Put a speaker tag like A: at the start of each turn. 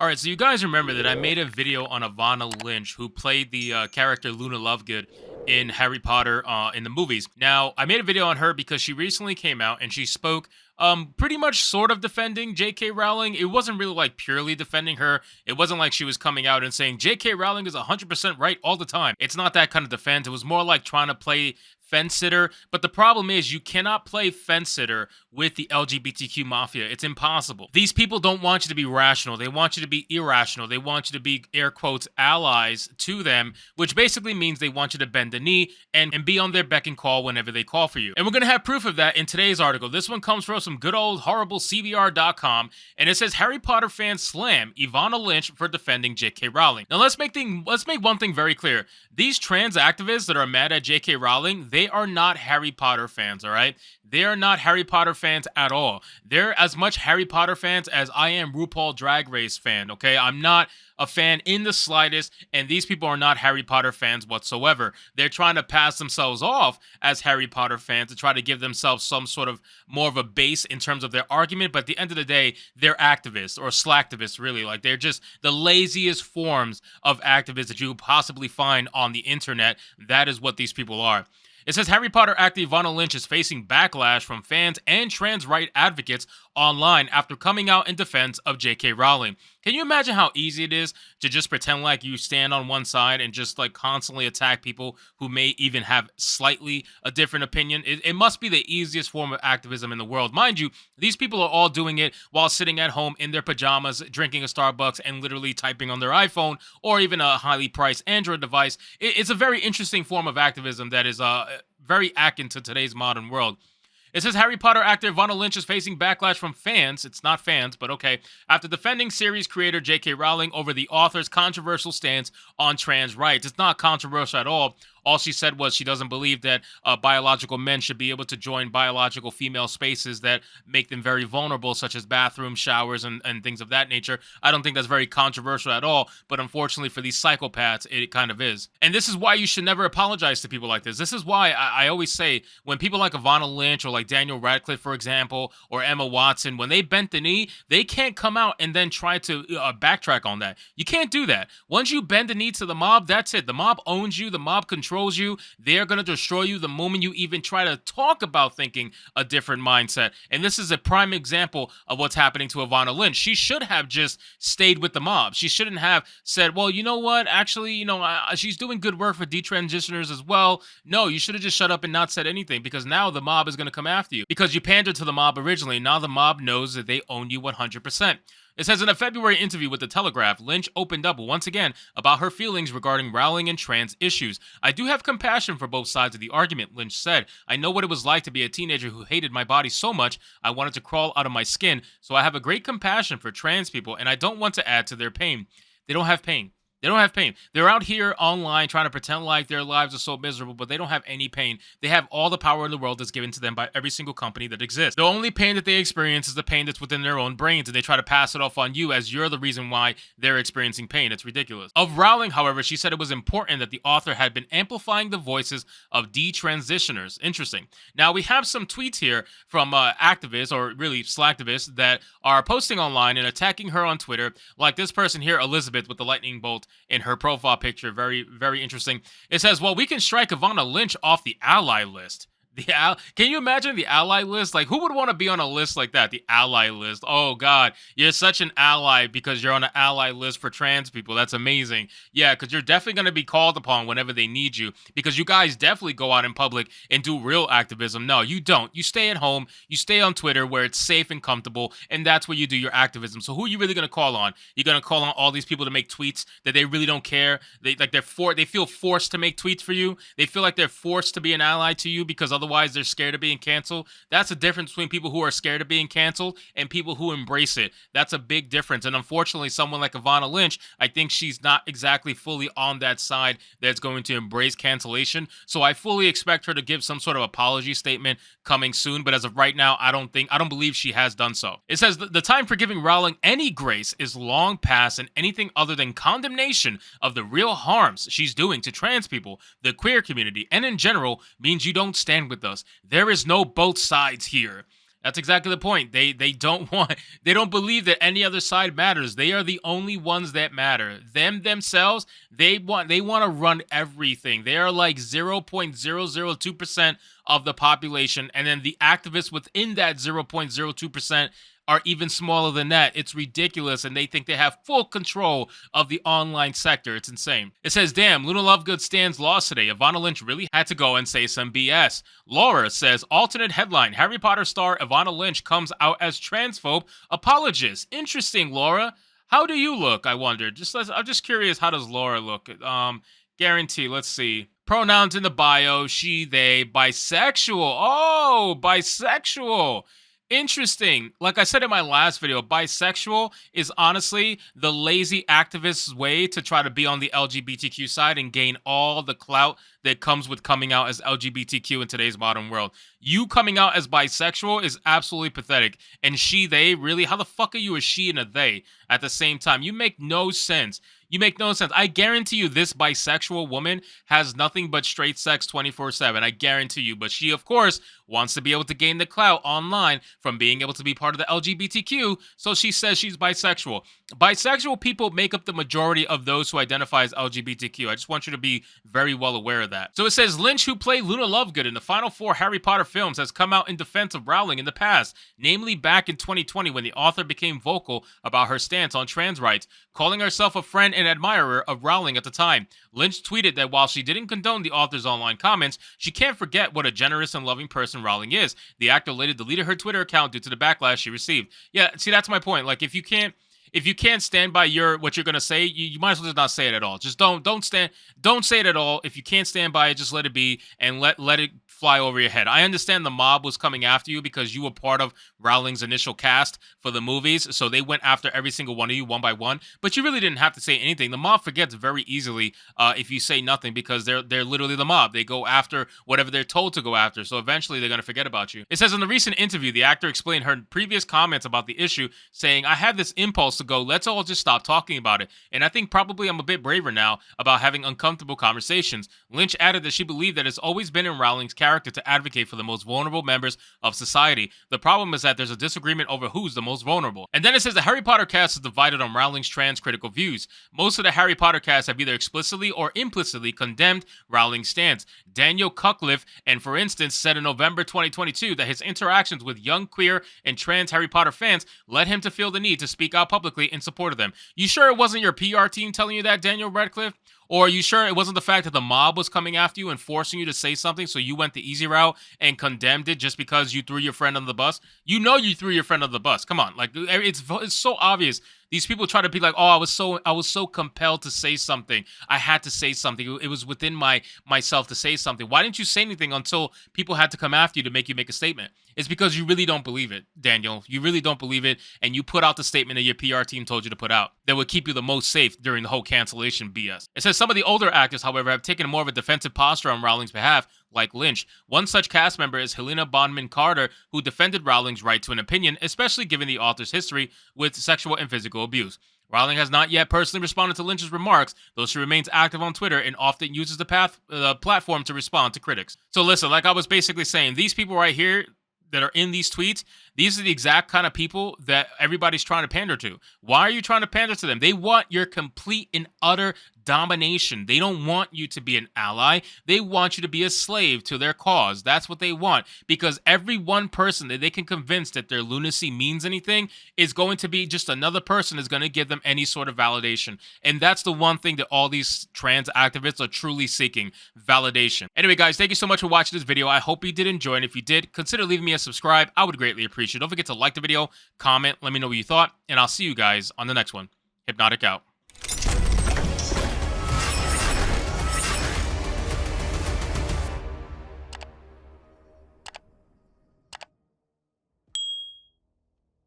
A: All right, so you guys remember that I made a video on Evanna Lynch, who played the character Luna Lovegood in Harry Potter in the movies. Now, I made a video on her because she recently came out and she spoke pretty much sort of defending J.K. Rowling. It wasn't really like purely defending her. It wasn't like she was coming out and saying J.K. Rowling is 100% right all the time. It's not that kind of defense. It was more like trying to play fence sitter. But the problem is you cannot play fence sitter with the LGBTQ mafia. It's impossible. These people don't want you to be rational. They want you to be irrational. They want you to be, air quotes, allies to them, which basically means they want you to bend the knee and be on their beck and call whenever they call for you. And we're going to have proof of that in today's article. This one comes from some good old horrible CBR.com, and it says Harry Potter fans slam Evanna Lynch for defending J.K. Rowling. Now let's make one thing very clear. These trans activists that are mad at J.K. Rowling, they are not Harry Potter fans, all right? They are not Harry Potter fans at all. They're as much Harry Potter fans as I am RuPaul Drag Race fan, okay? I'm not a fan in the slightest, and these people are not Harry Potter fans whatsoever. They're trying to pass themselves off as Harry Potter fans to try to give themselves some sort of more of a base in terms of their argument, but at the end of the day, they're activists or slacktivists, really. Like, they're just the laziest forms of activists that you could possibly find on the internet. That is what these people are. It says Harry Potter actor Evanna Lynch is facing backlash from fans and trans right advocates online after coming out in defense of J.K. Rowling. Can you imagine how easy it is to just pretend like you stand on one side and just like constantly attack people who may even have slightly a different opinion? It must be the easiest form of activism in the world. Mind you, these people are all doing it while sitting at home in their pajamas, drinking a Starbucks and literally typing on their iPhone or even a highly priced Android device. It's a very interesting form of activism that is very akin to today's modern world. It says Harry Potter actor Evanna Lynch is facing backlash from fans. It's not fans, but okay. After defending series creator J.K. Rowling over the author's controversial stance on trans rights. It's not controversial at all. All she said was she doesn't believe that biological men should be able to join biological female spaces that make them very vulnerable, such as bathrooms, showers, and things of that nature. I don't think that's very controversial at all, but unfortunately for these psychopaths, it kind of is. And this is why you should never apologize to people like this. This is why I always say when people like Evanna Lynch or like Daniel Radcliffe, for example, or Emma Watson, when they bent the knee, they can't come out and then try to backtrack on that. You can't do that. Once you bend the knee to the mob, that's it. The mob owns you. The mob controls you. They're going to destroy you the moment you even try to talk about thinking a different mindset. And this is a prime example of what's happening to Evanna Lynch. She should have just stayed with the mob. She shouldn't have said, well, you know what? Actually, she's doing good work for detransitioners as well. No, you should have just shut up and not said anything, because now the mob is going to come after you because you pandered to the mob originally. Now the mob knows that they own you 100%. It says in a February interview with The Telegraph, Lynch opened up once again about her feelings regarding Rowling and trans issues. I do have compassion for both sides of the argument, Lynch said. I know what it was like to be a teenager who hated my body so much I wanted to crawl out of my skin, so I have a great compassion for trans people, and I don't want to add to their pain. They don't have pain. They don't have pain. They're out here online trying to pretend like their lives are so miserable, but they don't have any pain. They have all the power in the world that's given to them by every single company that exists. The only pain that they experience is the pain that's within their own brains, and they try to pass it off on you as you're the reason why they're experiencing pain. It's ridiculous. Of Rowling, however, she said it was important that the author had been amplifying the voices of detransitioners. Interesting. Now, we have some tweets here from activists, or really slacktivists, that are posting online and attacking her on Twitter, like this person here, Elizabeth, with the lightning bolt in her profile picture. Very, very interesting. It says, well, we can strike Evanna Lynch off the ally list. Can you imagine the ally list? Like, who would want to be on a list like that? The ally list. Oh, God. You're such an ally because you're on an ally list for trans people. That's amazing. Yeah, because you're definitely going to be called upon whenever they need you, because you guys definitely go out in public and do real activism. No, you don't. You stay at home. You stay on Twitter where it's safe and comfortable, and that's where you do your activism. So who are you really going to call on? You're going to call on all these people to make tweets that they really don't care. They feel forced to make tweets for you. They feel like they're forced to be an ally to you because otherwise they're scared of being canceled. That's the difference between people who are scared of being canceled and people who embrace it. That's a big difference. And unfortunately, someone like Evanna Lynch, I think she's not exactly fully on that side that's going to embrace cancellation. So I fully expect her to give some sort of apology statement coming soon. But as of right now, I don't believe she has done so. It says the time for giving Rowling any grace is long past, and anything other than condemnation of the real harms she's doing to trans people, the queer community, and in general means you don't stand with us. There is no both sides here. That's exactly the point. They don't want they don't believe that any other side matters. They are the only ones that matter. Them themselves, they want to run everything. They are like 0.002% of the population, and then the activists within that 0.02% are even smaller than that. It's ridiculous, and they think they have full control of the online sector. It's insane. It says, damn, Luna Lovegood stands lost today. Evanna Lynch really had to go and say some BS. Laura says, alternate headline, Harry Potter star Evanna Lynch comes out as transphobe apologist. Interesting, Laura. How do you look, I wonder? I'm just curious, how does Laura look? Guarantee, let's see. Pronouns in the bio, she, they, bisexual. Oh, bisexual. Interesting. Like I said in my last video, bisexual is honestly the lazy activist's way to try to be on the LGBTQ side and gain all the clout that comes with coming out as LGBTQ in today's modern world. You coming out as bisexual is absolutely pathetic. And she, they, really? How the fuck are you a she and a they at the same time? You make no sense. You make no sense. I guarantee you this bisexual woman has nothing but straight sex 24/7. I guarantee you. But she, of course, wants to be able to gain the clout online from being able to be part of the LGBTQ, so she says she's bisexual. Bisexual people make up the majority of those who identify as LGBTQ. I just want you to be very well aware of that. So it says, Lynch, who played Luna Lovegood in the final 4 Harry Potter films, has come out in defense of Rowling in the past, namely back in 2020 when the author became vocal about her stance on trans rights, calling herself a friend and admirer of Rowling at the time. Lynch tweeted that while she didn't condone the author's online comments, she can't forget what a generous and loving person Rowling is. The actor later deleted her Twitter account due to the backlash she received. Yeah, see, that's my point. Like, if you can't stand by what you're gonna say, you might as well just not say it at all. Just don't say it at all. If you can't stand by it, just let it be and let it fly over your head. I understand the mob was coming after you because you were part of Rowling's initial cast for the movies, so they went after every single one of you one by one. But you really didn't have to say anything. The mob forgets very easily if you say nothing because they're literally the mob. They go after whatever they're told to go after. So eventually they're gonna forget about you. It says in the recent interview, the actor explained her previous comments about the issue, saying, "I had this impulse to go, let's all just stop talking about it. And I think probably I'm a bit braver now about having uncomfortable conversations." Lynch added that she believed that it's always been in Rowling's character to advocate for the most vulnerable members of society. The problem is that there's a disagreement over who's the most vulnerable. And then it says the Harry Potter cast is divided on Rowling's trans critical views. Most of the Harry Potter cast have either explicitly or implicitly condemned Rowling's stance. Daniel Cutcliffe, and for instance, said in November 2022 that his interactions with young queer and trans Harry Potter fans led him to feel the need to speak out publicly in support of them. You sure it wasn't your PR team telling you that, Daniel Radcliffe? Or are you sure it wasn't the fact that the mob was coming after you and forcing you to say something, so you went the easy route and condemned it just because you threw your friend under the bus? You know you threw your friend under the bus. Come on, like it's so obvious. These people try to be like, "Oh, I was so compelled to say something. I had to say something. It was within myself to say something." Why didn't you say anything until people had to come after you to make you make a statement? It's because you really don't believe it, Daniel. You really don't believe it, and you put out the statement that your PR team told you to put out that would keep you the most safe during the whole cancellation BS. It says some of the older actors, however, have taken more of a defensive posture on Rowling's behalf, like Lynch. One such cast member is Helena Bonham Carter, who defended Rowling's right to an opinion, especially given the author's history with sexual and physical abuse. Rowling has not yet personally responded to Lynch's remarks, though she remains active on Twitter and often uses the platform to respond to critics. So listen, like I was basically saying, these people right here that are in these tweets, these are the exact kind of people that everybody's trying to pander to. Why are you trying to pander to them? They want your complete and utter domination. They don't want you to be an ally. They want you to be a slave to their cause. That's what they want. Because every one person that they can convince that their lunacy means anything is going to be just another person is going to give them any sort of validation. And that's the one thing that all these trans activists are truly seeking, validation. Anyway, guys, thank you so much for watching this video. I hope you did enjoy, and if you did, consider leaving me a subscribe. I would greatly appreciate it. Don't forget to like the video, comment, let me know what you thought, and I'll see you guys on the next one. Hypnotic out.